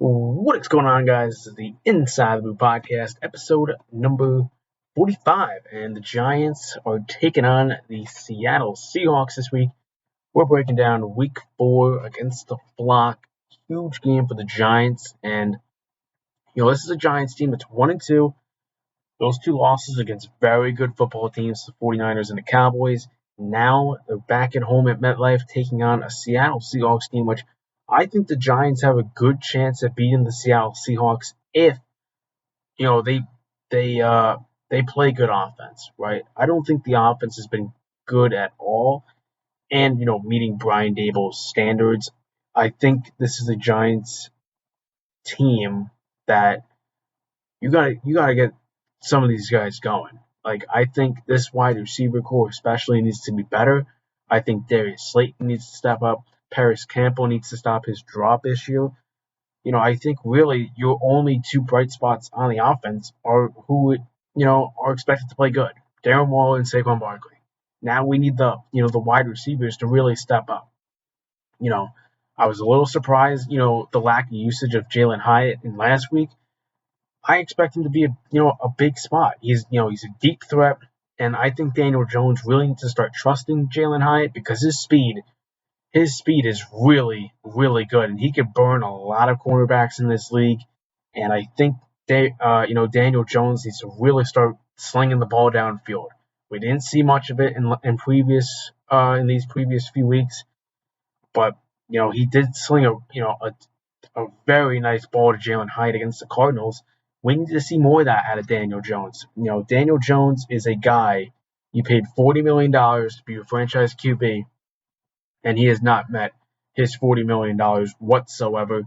What is going on, guys? This is the Inside the Blue Podcast, episode number 45, and the Giants are taking on the Seattle Seahawks this week. We're breaking down week 4 against the Flock. Huge game for the Giants, and this is a Giants team that's 1-2. Those two losses against very good football teams, the 49ers and the Cowboys. Now they're back at home at MetLife taking on a Seattle Seahawks team, which I think the Giants have a good chance at beating the Seattle Seahawks if they they uh they play good offense, right? I don't think the offense has been good at all, and meeting Brian Dable's standards. I think this is a Giants team that you gotta get some of these guys going. Like, I think this wide receiver core especially needs to be better. I think Darius Slayton needs to step up. Paris Campbell needs to stop his drop issue. I think really your only two bright spots on the offense are who are expected to play good. Darren Waller and Saquon Barkley. Now we need the wide receivers to really step up. You know, I was a little surprised, the lack of usage of Jalen Hyatt in last week. I expect him to be a big spot. He's a deep threat, and I think Daniel Jones really needs to start trusting Jalen Hyatt because his speed is really, really good, and he could burn a lot of cornerbacks in this league. And I think Daniel Jones needs to really start slinging the ball downfield. We didn't see much of it in these previous few weeks, but he did sling a very nice ball to Jalen Hyatt against the Cardinals. We need to see more of that out of Daniel Jones. Daniel Jones is a guy you paid $40 million to be your franchise QB, and he has not met his $40 million whatsoever.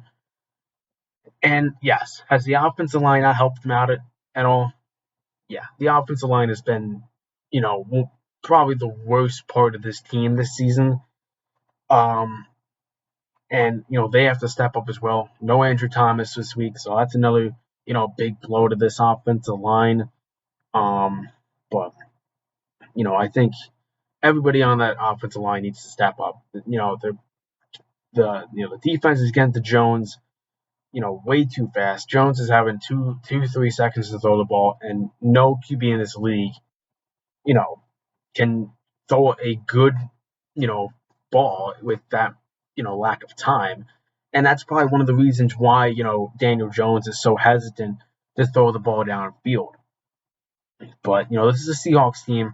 And yes, has the offensive line not helped him out at all? Yeah, the offensive line has been, probably the worst part of this team this season. And they have to step up as well. No Andrew Thomas this week, so that's another big blow to this offensive line. But I think everybody on that offensive line needs to step up. The defense is getting to Jones, way too fast. Jones is having 3 seconds to throw the ball, and no QB in this league, can throw a good, ball with that, lack of time. And that's probably one of the reasons why, Daniel Jones is so hesitant to throw the ball downfield. But, this is a Seahawks team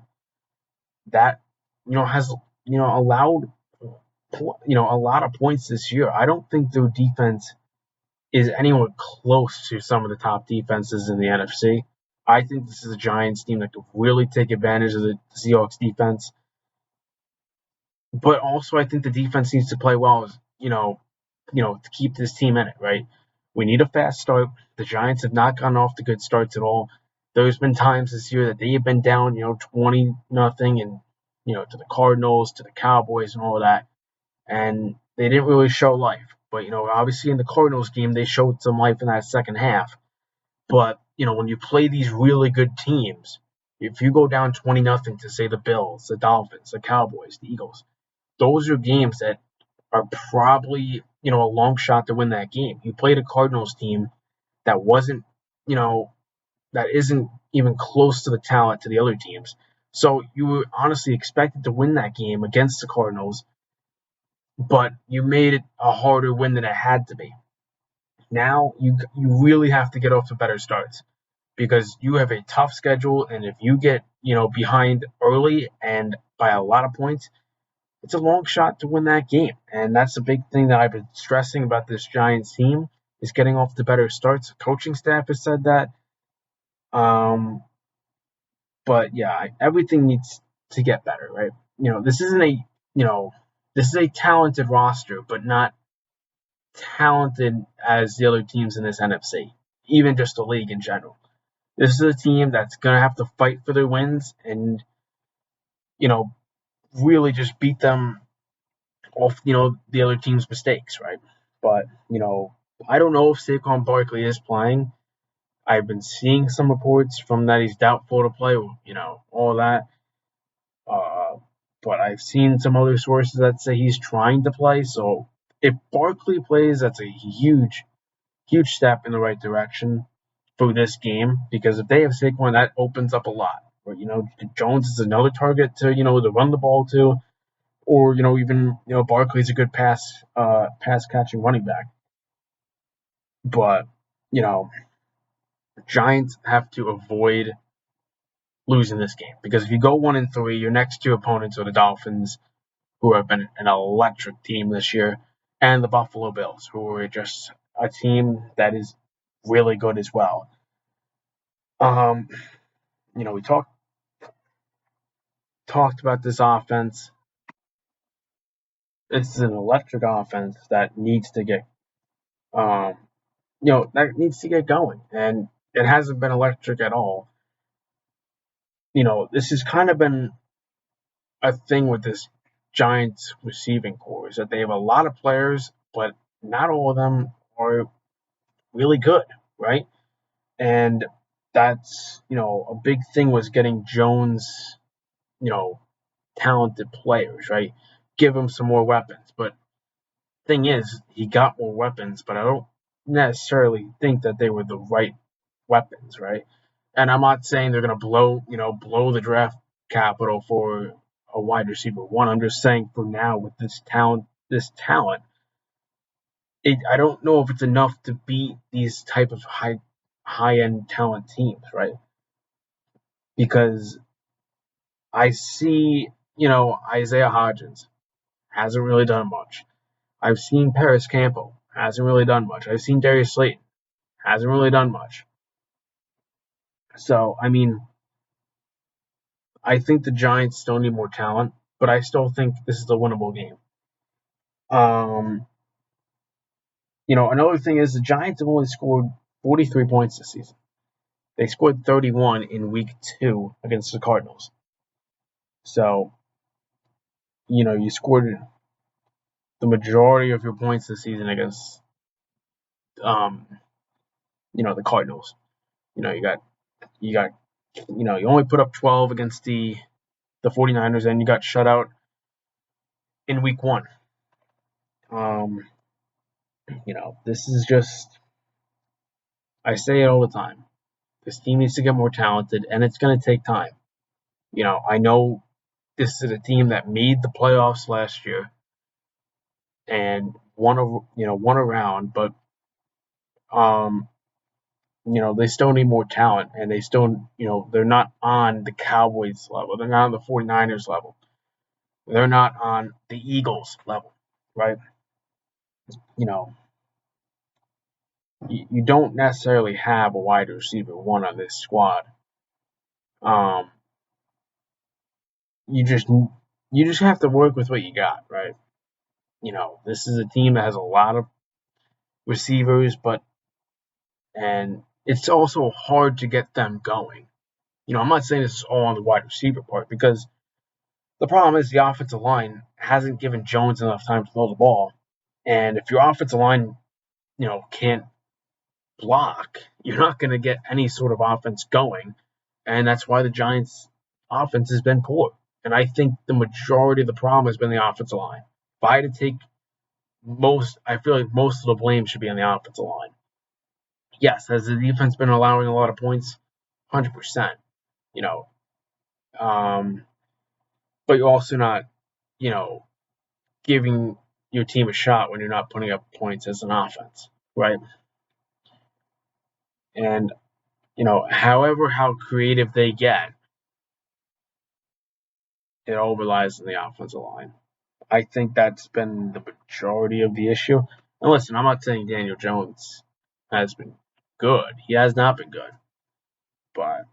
that, has, allowed, a lot of points this year. I don't think their defense is anywhere close to some of the top defenses in the NFC. I think this is a Giants team that could really take advantage of the Seahawks defense. But also, I think the defense needs to play well, to keep this team in it, right? We need a fast start. The Giants have not gotten off to good starts at all. There's been times this year that they have been down, 20-0, and to the Cardinals, to the Cowboys, and all of that, and they didn't really show life. But obviously in the Cardinals game, they showed some life in that second half. But when you play these really good teams, if you go down 20-0 to say the Bills, the Dolphins, the Cowboys, the Eagles, those are games that are probably a long shot to win that game. You played a Cardinals team that wasn't that isn't even close to the talent to the other teams. So you were honestly expected to win that game against the Cardinals, but you made it a harder win than it had to be. Now you really have to get off to better starts because you have a tough schedule, and if you get behind early and by a lot of points, it's a long shot to win that game. And that's the big thing that I've been stressing about this Giants team is getting off to better starts. The coaching staff has said that. But yeah, everything needs to get better, right? This isn't this is a talented roster, but not talented as the other teams in this NFC, even just the league in general. This is a team that's going to have to fight for their wins and, really just beat them off, the other team's mistakes, right? But, I don't know if Saquon Barkley is playing. I've been seeing some reports from that he's doubtful to play, all that. But I've seen some other sources that say he's trying to play. So if Barkley plays, that's a huge, huge step in the right direction for this game, because if they have Saquon, that opens up a lot. Or, Jones is another target to run the ball to, or even Barkley's a good pass catching running back. But Giants have to avoid losing this game, because if you go 1-3, your next two opponents are the Dolphins, who have been an electric team this year, and the Buffalo Bills, who are just a team that is really good as well. We talked about this offense. It's an electric offense that needs to get going, and it hasn't been electric at all. This has kind of been a thing with this Giants receiving core, is that they have a lot of players, but not all of them are really good, right? And that's, a big thing was getting Jones, talented players, right? Give him some more weapons. But thing is, he got more weapons, but I don't necessarily think that they were the right weapons, right? And I'm not saying they're going to blow the draft capital for a wide receiver one. I'm just saying for now, with this talent, I don't know if it's enough to beat these type of high end talent teams, right? Because I see, Isaiah Hodgins hasn't really done much. I've seen Paris Campbell, hasn't really done much. I've seen Darius Slayton, hasn't really done much. So, I think the Giants still need more talent, but I still think this is a winnable game. Another thing is the Giants have only scored 43 points this season. They scored 31 in week 2 against the Cardinals. So, you scored the majority of your points this season against, the Cardinals. You only put up 12 against the 49ers, and you got shut out in week 1. This is just, I say it all the time. This team needs to get more talented, and it's going to take time. I know this is a team that made the playoffs last year and won a round, but they still need more talent, and they still, they're not on the Cowboys level. They're not on the 49ers level. They're not on the Eagles level, right? You don't necessarily have a wide receiver one on this squad. You just have to work with what you got, right? This is a team that has a lot of receivers, and it's also hard to get them going. I'm not saying this is all on the wide receiver part, because the problem is the offensive line hasn't given Jones enough time to throw the ball. And if your offensive line, can't block, you're not going to get any sort of offense going. And that's why the Giants' offense has been poor. And I think the majority of the problem has been the offensive line. If I had to take I feel like most of the blame should be on the offensive line. Yes, has the defense been allowing a lot of points? 100%. But you're also not, giving your team a shot when you're not putting up points as an offense, right? And, how creative they get, it all relies on the offensive line. I think that's been the majority of the issue. And listen, I'm not saying Daniel Jones has been good. He has not been good. But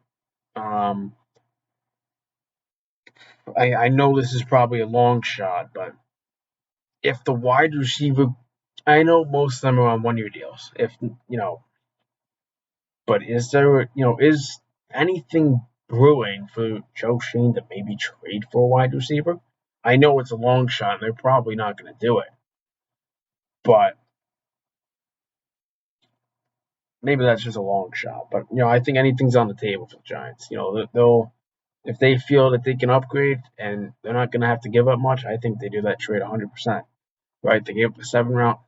I know this is probably a long shot, but if the wide receiver, I know most of them are on 1-year deals. But is there, is anything brewing for Joe Shane to maybe trade for a wide receiver? I know it's a long shot, and they're probably not going to do it. But maybe that's just a long shot. But, I think anything's on the table for the Giants. They'll, if they feel that they can upgrade and they're not going to have to give up much, I think they do that trade 100%. Right? They gave up the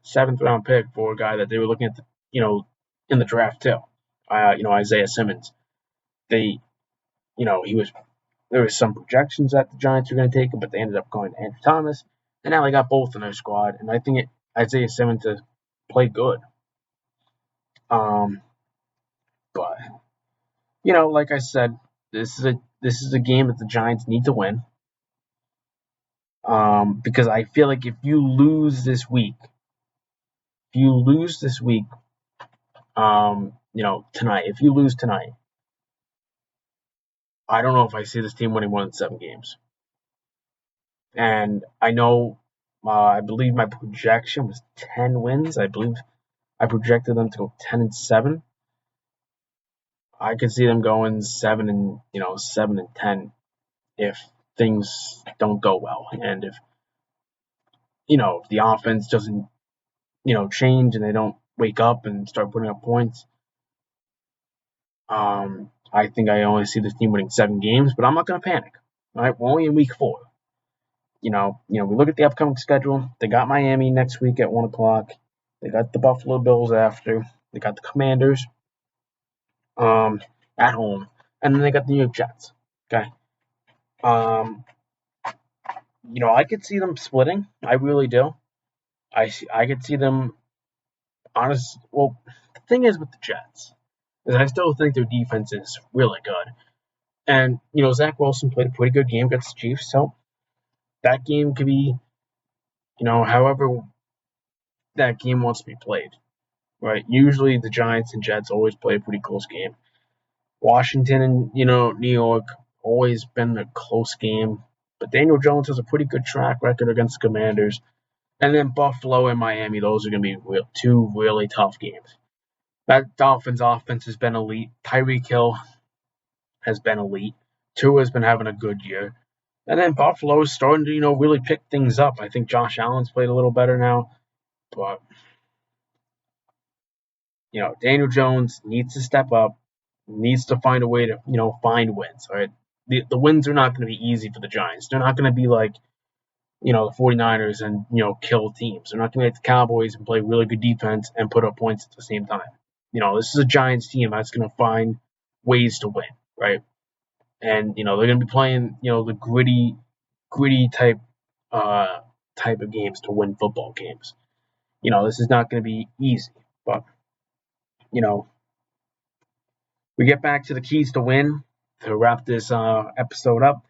seventh round pick for a guy that they were looking at, in the draft too. Isaiah Simmons. They, there was some projections that the Giants were going to take him, but they ended up going to Andrew Thomas, and now they got both in their squad. And I think Isaiah Simmons has played good. But like I said, this is a game that the Giants need to win. Because I feel like if you lose this week, tonight, if you lose tonight, I don't know if I see this team winning more than 7 games. And I know, I believe my projection was 10 wins. I believe I projected them to go 10-7. I could see them going 7-10 if things don't go well, and if the offense doesn't change and they don't wake up and start putting up points. I think I only see this team winning 7 games, but I'm not going to panic. All right, we're only in week 4. We look at the upcoming schedule. They got Miami next week at 1 o'clock. They got the Buffalo Bills after. They got the Commanders at home, and then they got the New York Jets. Okay. I could see them splitting. I really do. I could see them. Well, the thing is with the Jets is I still think their defense is really good, and Zach Wilson played a pretty good game against the Chiefs, so that game could be, however that game wants to be played, right? Usually the Giants and Jets always play a pretty close game. Washington and New York always been a close game, but Daniel Jones has a pretty good track record against the Commanders. And then Buffalo and Miami, those are going to be 2 really tough games. That Dolphins offense has been elite. Tyreek Hill has been elite. Tua has been having a good year. And then Buffalo is starting to, really pick things up. I think Josh Allen's played a little better now. But, Daniel Jones needs to step up, needs to find a way to, find wins. All right? The wins are not going to be easy for the Giants. They're not going to be like, the 49ers and, kill teams. They're not going to get the Cowboys and play really good defense and put up points at the same time. This is a Giants team that's going to find ways to win, right? And, they're going to be playing, the gritty type of games to win football games. This is not going to be easy, but, we get back to the keys to win to wrap this episode up.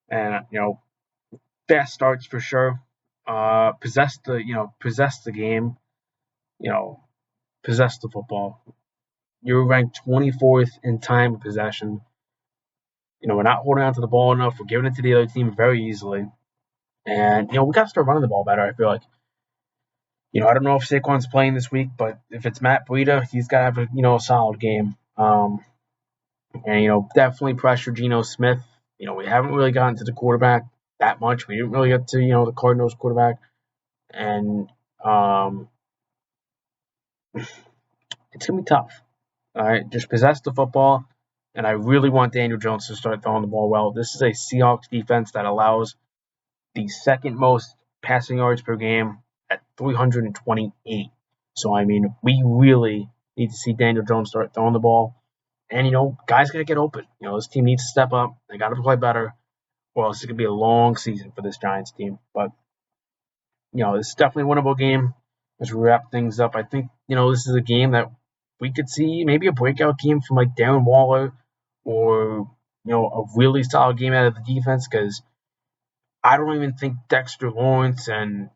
And, fast starts for sure. Possess the game. Possess the football. You're ranked 24th in time of possession. We're not holding on to the ball enough. We're giving it to the other team very easily. And, we got to start running the ball better, I feel like. I don't know if Saquon's playing this week, but if it's Matt Breida, he's got to have a solid game. And, definitely pressure Geno Smith. We haven't really gotten to the quarterback that much. We didn't really get to, the Cardinals quarterback. And it's going to be tough. All right, just possess the football. And I really want Daniel Jones to start throwing the ball well. This is a Seahawks defense that allows the second most passing yards per game at 328. So, we really need to see Daniel Jones start throwing the ball. And, guys got to get open. This team needs to step up. They got to play better. Or else it's going to be a long season for this Giants team. But, this is definitely a winnable game. As we wrap things up, I think, this is a game that we could see maybe a breakout game from like Darren Waller or, a really solid game out of the defense, because I don't even think Dexter Lawrence and,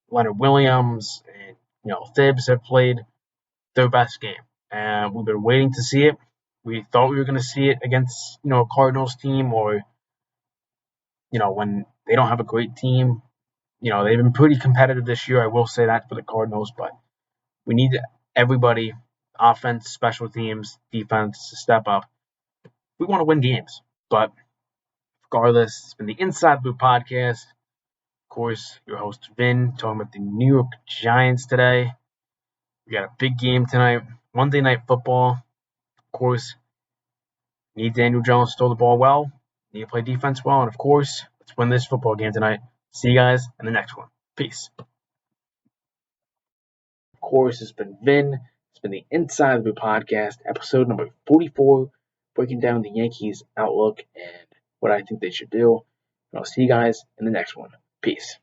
Leonard Williams and, Thibs have played their best game. And we've been waiting to see it. We thought we were going to see it against, a Cardinals team, or, when they don't have a great team. They've been pretty competitive this year. I will say that for the Cardinals, but we need everybody, offense, special teams, defense, to step up. We want to win games. But regardless, it's been the Inside Boot Podcast. Of course, your host, Vin, talking about the New York Giants today. We got a big game tonight, Monday Night Football. Of course, need Daniel Jones to throw the ball well, need to play defense well, and of course, let's win this football game tonight. See you guys in the next one. Peace. course, it's been Vin. It's been the Inside the Boot Podcast, episode number 44, breaking down the Yankees' outlook and what I think they should do. And I'll see you guys in the next one. Peace.